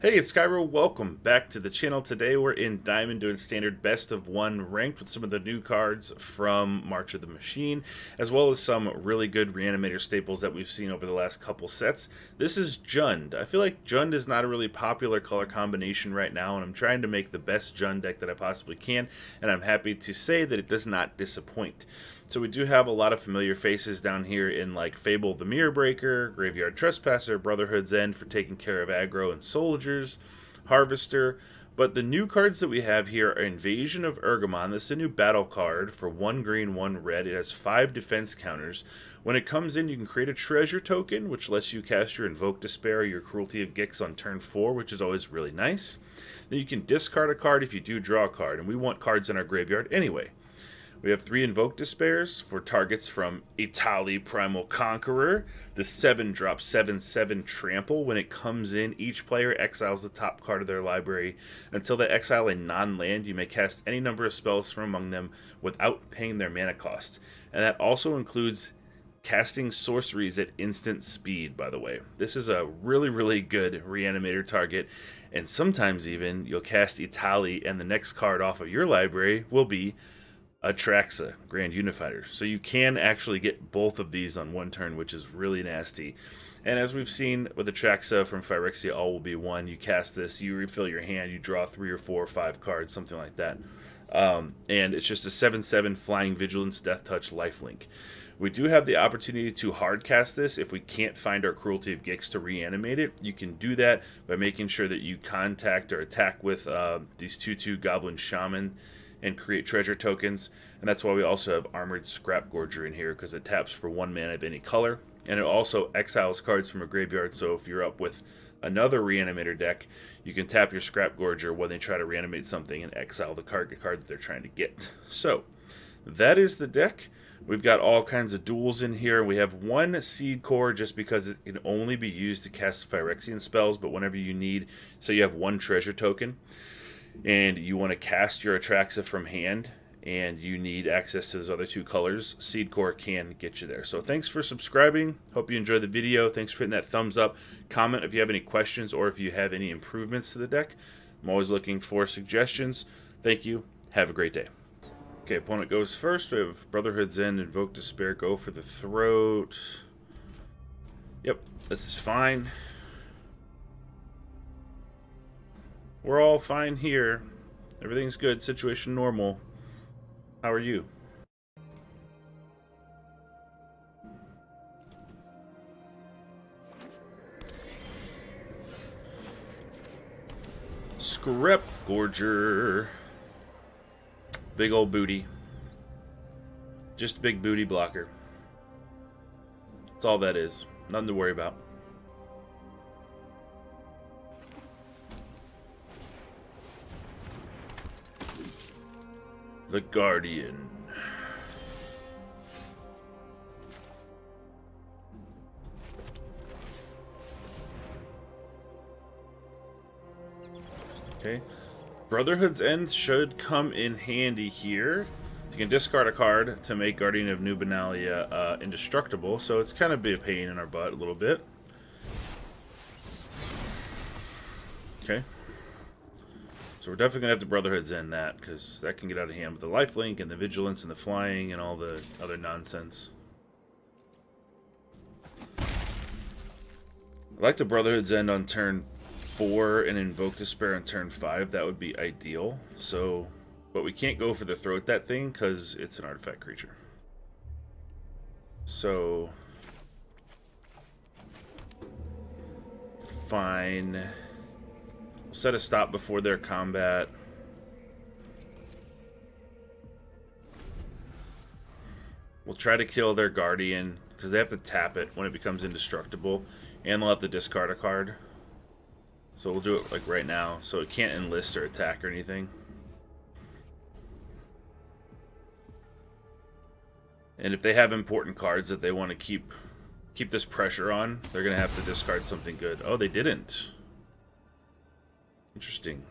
Hey, it's Kaero. Welcome back to the channel. Today we're in Diamond doing standard best of one ranked with some of the new cards from March of the Machine, as well as some really good Reanimator staples that we've seen over the last couple sets. This is Jund. I feel like Jund is not a really popular color combination right now, and I'm trying to make the best Jund deck that I possibly can, and I'm happy to say that it does not disappoint. So we do have a lot of familiar faces down here in like Fable the Mirror Breaker, Graveyard Trespasser, Brotherhood's End for taking care of aggro and soldiers, Harvester. But the new cards that we have here are Invasion of Urgamon. This is a new battle card for 1 green, 1 red. It has 5 defense counters. When it comes in, you can create a treasure token, which lets you cast your Invoke Despair or your Cruelty of Gix on turn 4, which is always really nice. Then you can discard a card if you do draw a card, and we want cards in our graveyard anyway. We have 3 Invoke Despairs for targets from Etali, Primal Conqueror. The 7-drop 7/7 Trample. When it comes in, each player exiles the top card of their library. Until they exile a non-land, you may cast any number of spells from among them without paying their mana cost. And that also includes casting sorceries at instant speed, by the way. This is a really good Reanimator target. And sometimes even, you'll cast Etali, and the next card off of your library will be Atraxa, Grand Unifier. So you can actually get both of these on one turn, which is really nasty. And as we've seen with Atraxa from Phyrexia, all will be 1. You cast this, you refill your hand, you draw 3 or 4 or 5 cards, something like that. And it's just a 7/7 Flying Vigilance, Death Touch, Lifelink. We do have the opportunity to hard cast this if we can't find our Cruelty of Gix to reanimate it. You can do that by making sure that you contact or attack with these 2/2 Goblin Shaman and create treasure tokens. And that's why we also have Armored Scrap Gorger in here, because it taps for 1 mana of any color, and it also exiles cards from a graveyard. So if you're up with another Reanimator deck, you can tap your Scrap Gorger when they try to reanimate something and exile the card that they're trying to get. So that is the deck. We've got all kinds of duels in here. We have 1 Seed Core just because it can only be used to cast Phyrexian spells, but whenever you need, so you have 1 treasure token and you want to cast your Atraxa from hand, and you need access to those other 2 colors, Seed Core can get you there. So thanks for subscribing. Hope you enjoyed the video. Thanks for hitting that thumbs up. Comment if you have any questions or if you have any improvements to the deck. I'm always looking for suggestions. Thank you. Have a great day. Okay, opponent goes first. We have Brotherhood's End, Invoke Despair, go for the throat. Yep, this is fine. We're all fine here. Everything's good. Situation normal. How are you? Scrap Gorger. Big old booty. Just a big booty blocker. That's all that is. Nothing to worry about. The Guardian. Okay. Brotherhood's End should come in handy here. You can discard a card to make Guardian of Nubenalia indestructible, so it's kind of be a pain in our butt a little bit. Okay. So we're definitely going to have the Brotherhood's End that, because that can get out of hand with the lifelink and the vigilance and the flying and all the other nonsense. I like the Brotherhood's End on turn 4 and Invoke Despair on turn 5. That would be ideal. So, but we can't go for the throat that thing because it's an artifact creature. So, fine. Set a stop before their combat. We'll try to kill their Guardian, because they have to tap it when it becomes indestructible, and they'll have to discard a card. So we'll do it like right now, so it can't enlist or attack or anything. And if they have important cards that they want to keep this pressure on, they're going to have to discard something good. Oh, they didn't. Interesting.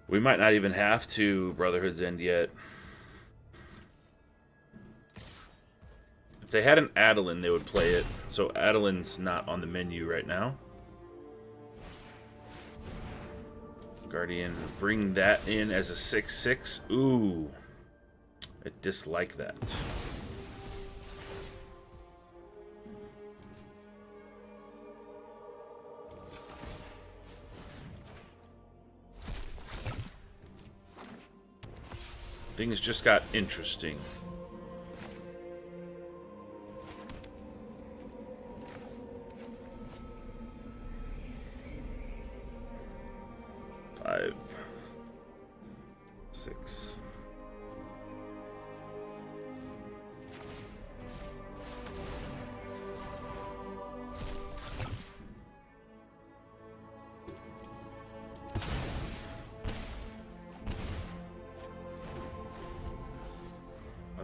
We might not even have to Brotherhood's End yet. If they had an Adeline, they would play it. So Adeline's not on the menu right now. Guardian, bring that in as a 6/6. Ooh. I dislike that. Things just got interesting. Five, 6.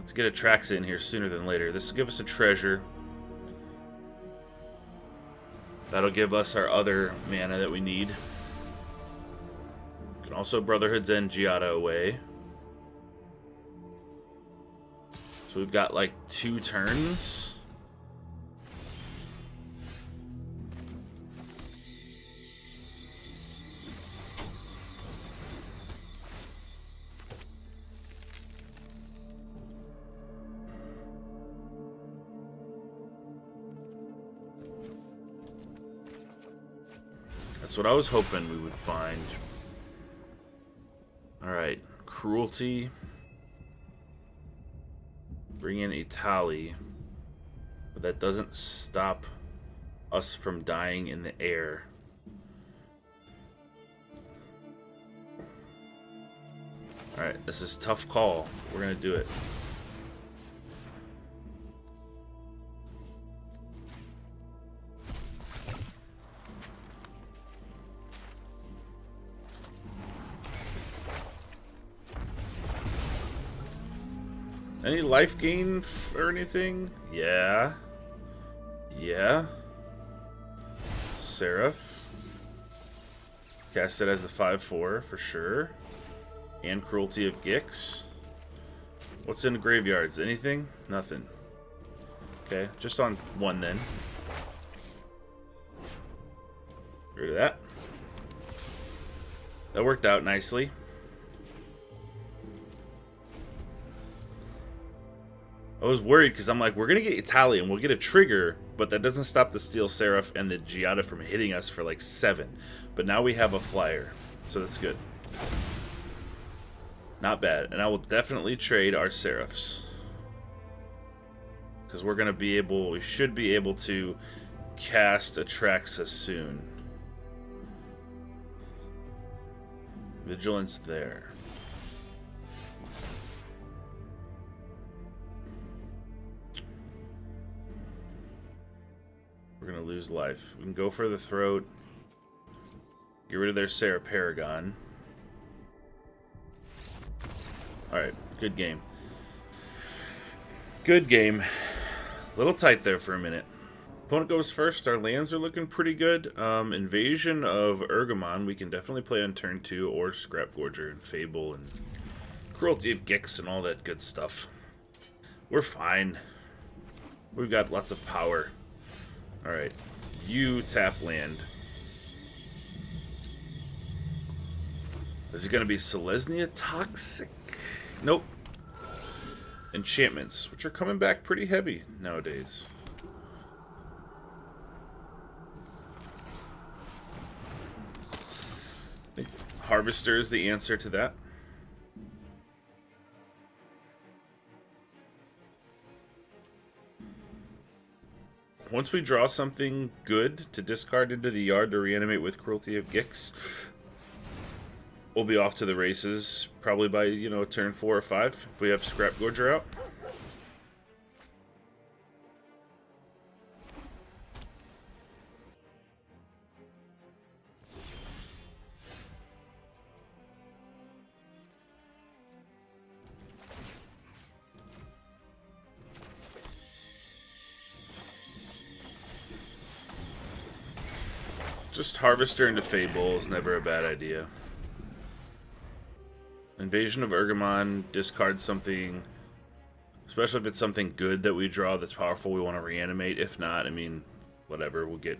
To get Atraxa in here sooner than later. This will give us a treasure. That'll give us our other mana that we need. We can also Brotherhood's End Giada away. So we've got like 2 turns. That's what I was hoping we would find. Alright, Cruelty. Bring in Etali. But that doesn't stop us from dying in the air. Alright, this is a tough call. We're gonna do it. Any life gain or anything? Yeah. Yeah. Seraph. Cast it as the 5/4 for sure. And Cruelty of Gix. What's in the graveyards? Anything? Nothing. Okay, just on 1 then. Get rid of that. That worked out nicely. I was worried because I'm like, we're going to get Etali and we'll get a trigger, but that doesn't stop the Steel Seraph and the Giada from hitting us for like 7. But now we have a flyer, so that's good. Not bad. And I will definitely trade our Seraphs. Because we're going to be able, we should be able to cast Atraxa soon. Vigilance there. We're going to lose life. We can go for the throat. Get rid of their Sarah Paragon. Alright, good game. Good game. A little tight there for a minute. Opponent goes first. Our lands are looking pretty good. Invasion of Urgamon we can definitely play on turn 2, or Scrap Gorger and Fable and Cruelty of Gix and all that good stuff. We're fine. We've got lots of power. Alright, you tap land. Is it going to be Selesnya Toxic? Nope. Enchantments, which are coming back pretty heavy nowadays. I think Harvester is the answer to that. Once we draw something good to discard into the yard to reanimate with Cruelty of Gix, we'll be off to the races, probably by, you know, turn 4 or 5, if we have Scrap Gorger out. Just Harvester into Fable is never a bad idea. Invasion of Urgamon, discard something, especially if it's something good that we draw that's powerful we want to reanimate. If not, I mean, whatever, we'll get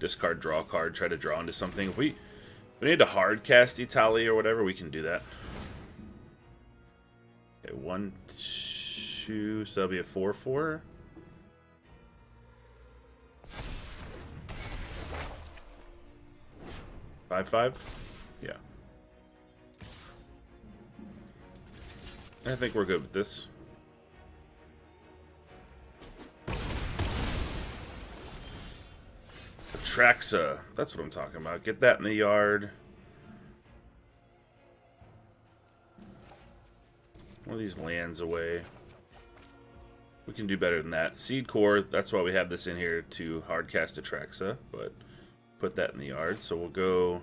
discard, draw a card, try to draw into something. If we we need to hard cast Etali or whatever, we can do that. Okay, 1, 2, so that'll be a 4/4. Five. Yeah. I think we're good with this. Atraxa. That's what I'm talking about. Get that in the yard. One of these lands away. We can do better than that. Seed Core, that's why we have this in here to hardcast Atraxa, but put that in the yard. So we'll go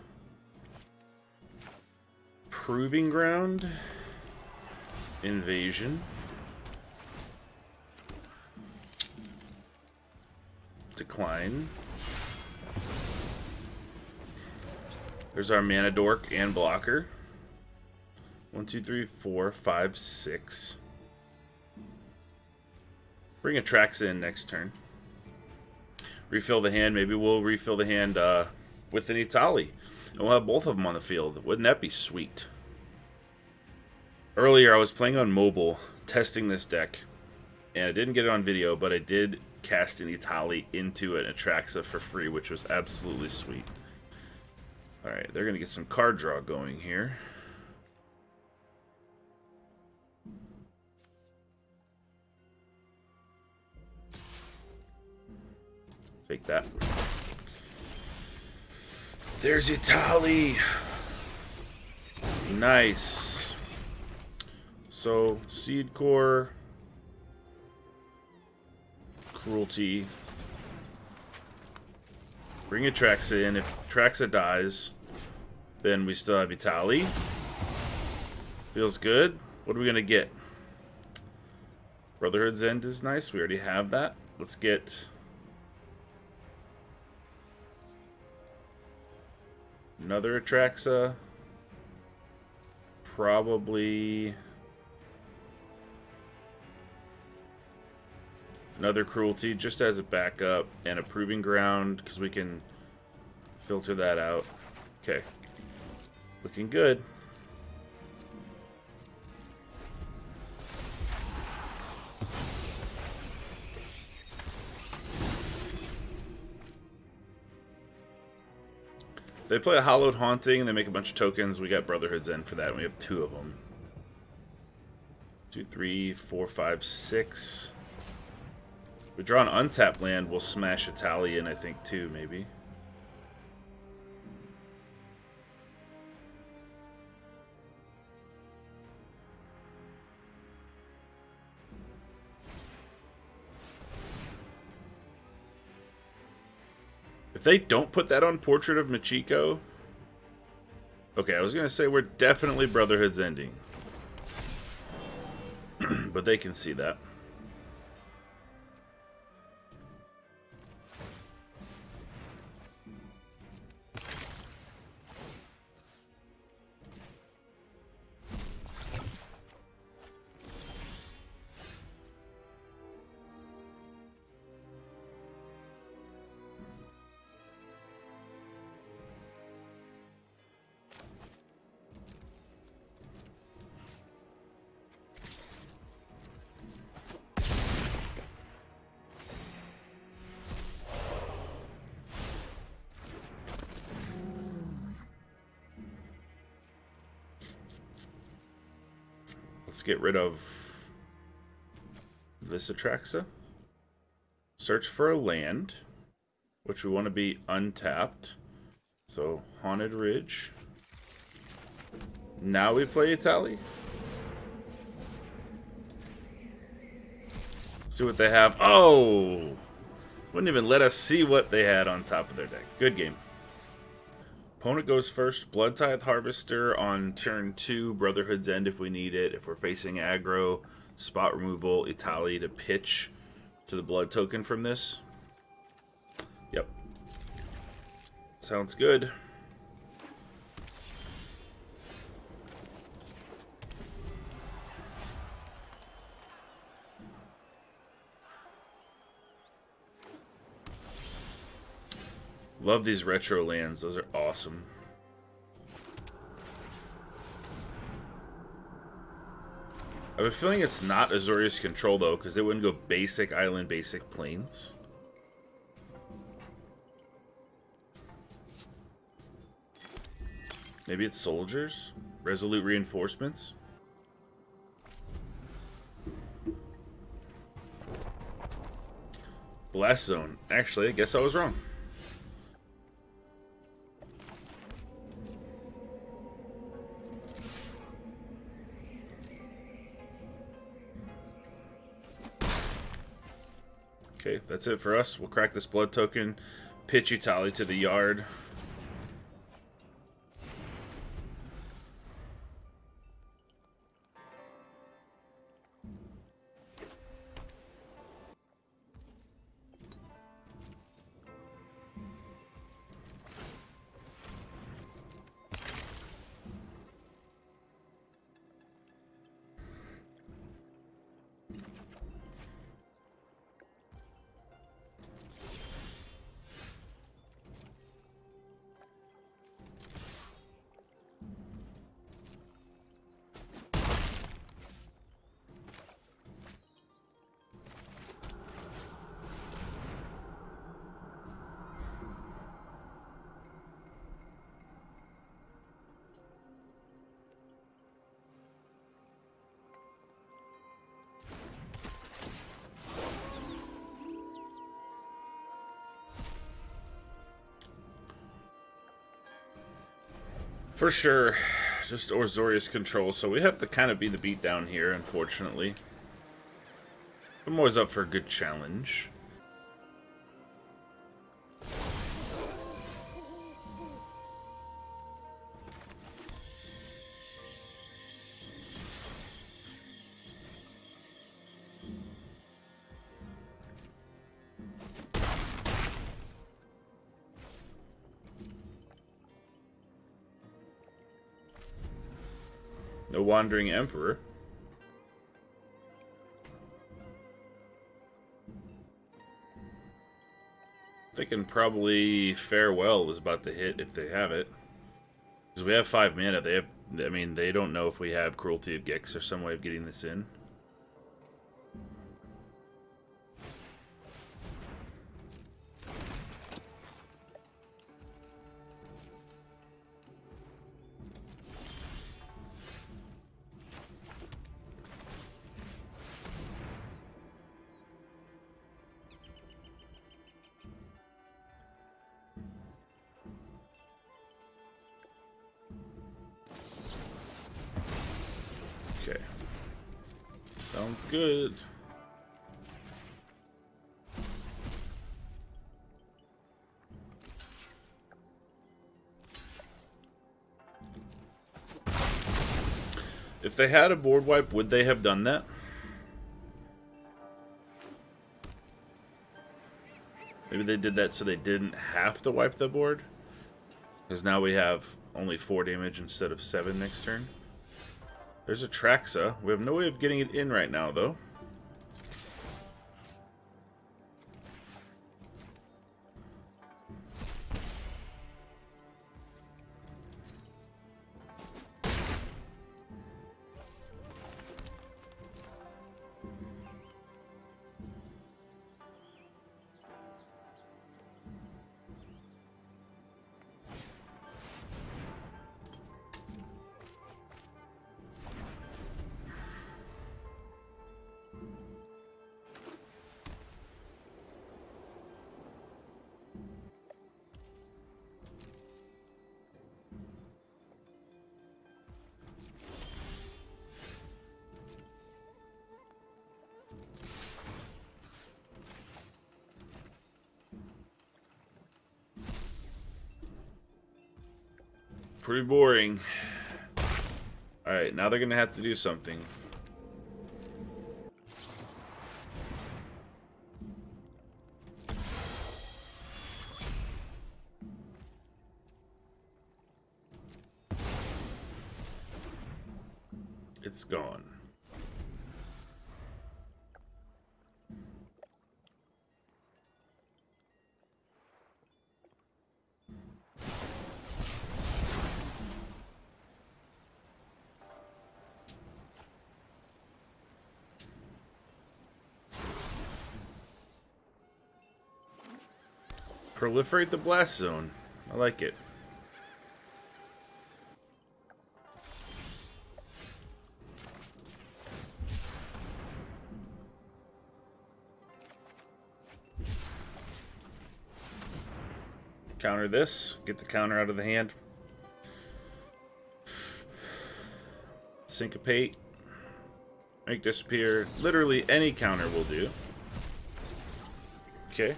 Proving Ground, Invasion, Decline. There's our mana dork and blocker. 1, 2, 3, 4, 5, 6. Bring Atraxa in next turn. Refill the hand. Maybe we'll refill the hand with an Etali. And we'll have both of them on the field. Wouldn't that be sweet? Earlier, I was playing on mobile, testing this deck. And I didn't get it on video, but I did cast an Etali into an Atraxa for free, which was absolutely sweet. Alright, they're going to get some card draw going here. Take that. There's Etali. Nice. So, Seed Core, Cruelty. Bring Atraxa in. If Atraxa dies, then we still have Etali. Feels good. What are we going to get? Brotherhood's End is nice. We already have that. Let's get another Atraxa. Probably another Cruelty just as a backup, and a Proving Ground because we can filter that out. Okay. Looking good. They play a Hallowed Haunting, and they make a bunch of tokens. We got Brotherhood's End for that, and we have 2 of them. 2, 3, 4, 5, 6. If we draw an untapped land, we'll smash Etali in, I think, too, maybe. If they don't put that on Portrait of Machiko... Okay, I was going to say we're definitely Brotherhood's Ending. But they can see that. Let's get rid of this Atraxa. Search for a land, which we want to be untapped. So, Haunted Ridge. Now we play Etali. See what they have. Oh! Wouldn't even let us see what they had on top of their deck. Good game. Opponent goes first. Blood Tithe Harvester on turn 2. Brotherhood's End if we need it. If we're facing aggro, spot removal, Etali to pitch to the blood token from this. Yep. Sounds good. Love these retro lands. Those are awesome. I have a feeling it's not Azorius Control, though, because it wouldn't go basic island, basic plains. Maybe it's soldiers? Resolute reinforcements? Blast Zone. Actually, I guess I was wrong. Okay, that's it for us. We'll crack this blood token, pitch Etali to the yard. For sure, just Azorius Control, so we have to kind of be the beatdown here, unfortunately. I'm always up for a good challenge. No Wandering Emperor. Thinking probably Farewell is about to hit if they have it. Because we have 5 mana. They have, I mean, they don't know if we have Cruelty of Gix or some way of getting this in. Okay. Sounds good. If they had a board wipe, would they have done that? Maybe they did that so they didn't have to wipe the board? Because now we have only 4 damage instead of 7 next turn. There's Atraxa. We have no way of getting it in right now, though. Pretty boring. Alright, now they're gonna have to do something. It's gone. Proliferate the blast zone. I like it. Counter this. Get the counter out of the hand. Syncopate. Make disappear. Literally any counter will do. Okay.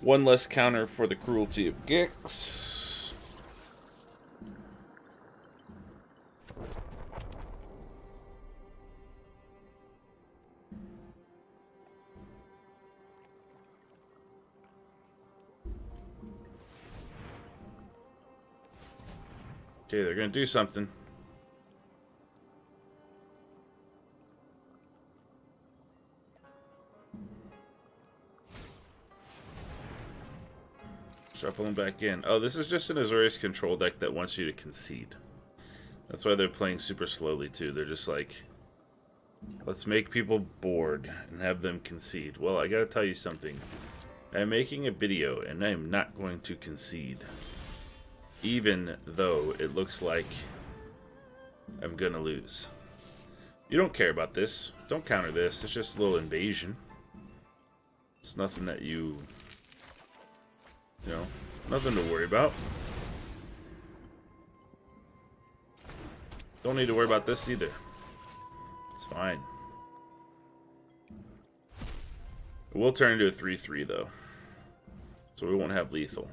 One less counter for the Cruelty of Gix. Okay, they're going to do something. Shuffle them back in. Oh, this is just an Azorius Control deck that wants you to concede. That's why they're playing super slowly, too. They're just like, let's make people bored and have them concede. Well, I gotta tell you something. I'm making a video, and I am not going to concede. Even though it looks like I'm gonna lose. You don't care about this. Don't counter this. It's just a little invasion. It's nothing that you know, nothing to worry about. Don't need to worry about this either. It's fine. It will turn into a 3-3 though. So we won't have lethal.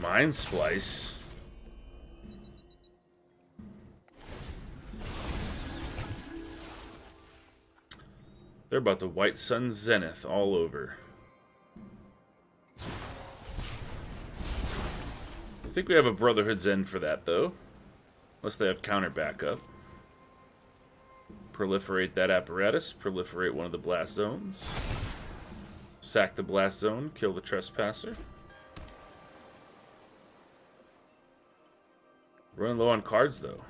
Mind Splice. They're about to White Sun Zenith all over. I think we have a Brotherhood's End for that, though. Unless they have counter backup. Proliferate that apparatus. Proliferate one of the blast zones. Sack the blast zone. Kill the trespasser. Running low on cards, though.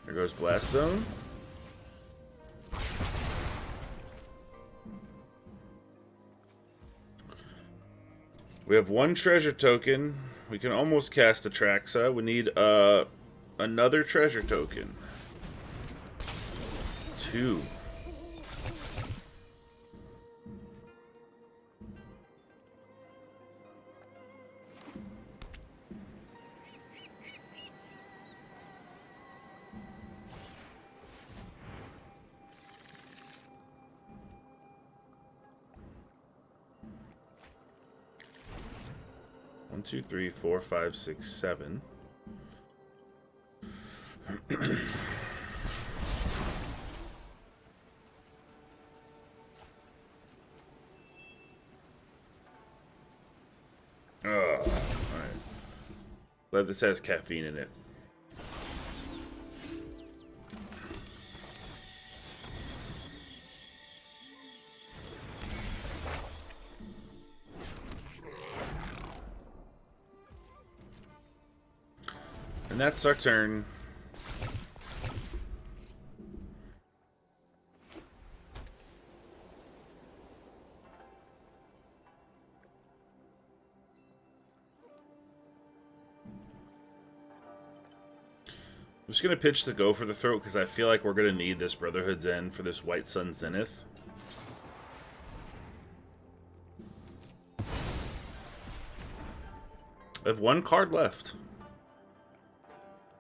There goes Blast Zone. We have one treasure token. We can almost cast Atraxa. We need another treasure token. 2. One, two, three, 4, 5, 6, 7. Alright. Glad this has caffeine in it. And that's our turn. I'm just going to pitch the Go for the Throat because I feel like we're going to need this Brotherhood's End for this White Sun Zenith. I have one card left.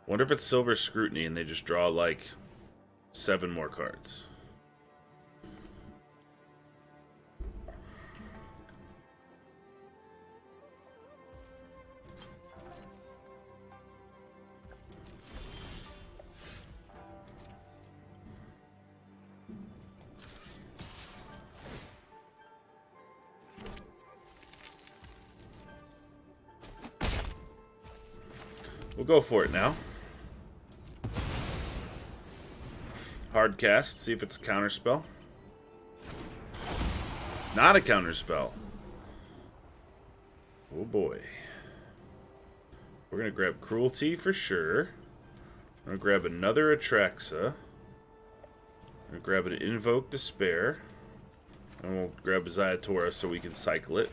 Wonder if it's Silver Scrutiny and they just draw like 7 more cards. We'll go for it now. Hard cast, see if it's a counterspell. It's not a counterspell. Oh boy. We're going to grab Cruelty for sure. I'm going to grab another Atraxa. I'm going to grab an Invoke Despair. And we'll grab a Zayatora so we can cycle it.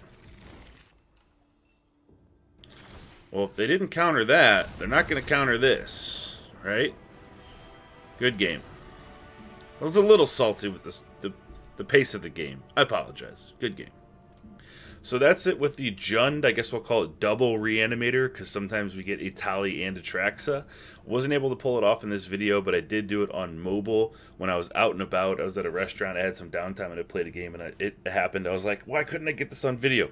Well, if they didn't counter that, they're not going to counter this, right? Good game. I was a little salty with the pace of the game. I apologize. Good game. So that's it with the Jund. I guess we'll call it double Reanimator, because sometimes we get Etali and Atraxa. Wasn't able to pull it off in this video, but I did do it on mobile when I was out and about. I was at a restaurant, I had some downtime, and I played a game, and it happened. I was like, why couldn't I get this on video?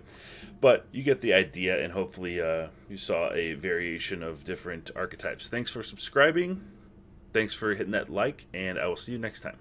But you get the idea, and hopefully you saw a variation of different archetypes. Thanks for subscribing. Thanks for hitting that like, and I will see you next time.